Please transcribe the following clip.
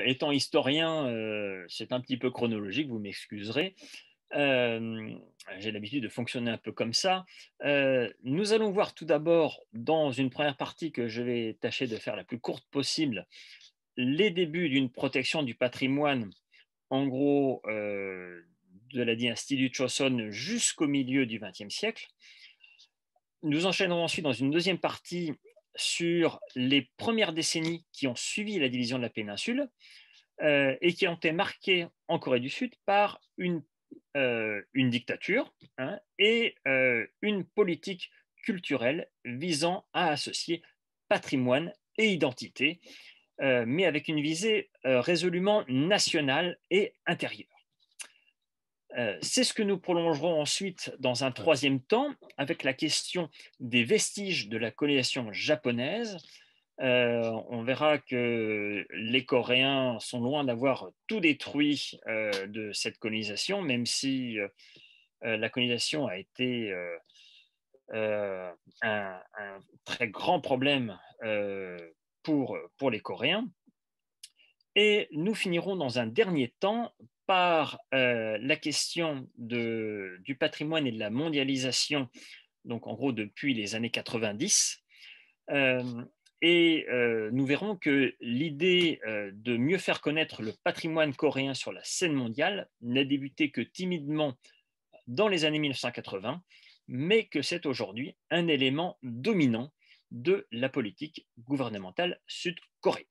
Étant historien, c'est un petit peu chronologique, vous m'excuserez. Hem, j'ai l'habitude de fonctionner un peu comme ça. Nous allons voir tout d'abord, dans une première partie que je vais tâcher de faire la plus courte possible, les débuts d'une protection du patrimoine, en gros, de la dynastie du Choson jusqu'au milieu du XXe siècle. Nous enchaînerons ensuite dans une deuxième partie sur les premières décennies qui ont suivi la division de la péninsule, et qui ont été marquées en Corée du Sud par une dictature, hein, et une politique culturelle visant à associer patrimoine et identité, mais avec une visée résolument nationale et intérieure. C'est ce que nous prolongerons ensuite dans un troisième temps avec la question des vestiges de la colonisation japonaise. On verra que les Coréens sont loin d'avoir tout détruit de cette colonisation, même si la colonisation a été un très grand problème pour les Coréens. Et nous finirons dans un dernier temps par la question du patrimoine et de la mondialisation, donc en gros depuis les années 90. Euh, Nous verrons que l'idée de mieux faire connaître le patrimoine coréen sur la scène mondiale n'a débuté que timidement dans les années 1980, mais que c'est aujourd'hui un élément dominant de la politique gouvernementale sud-coréenne.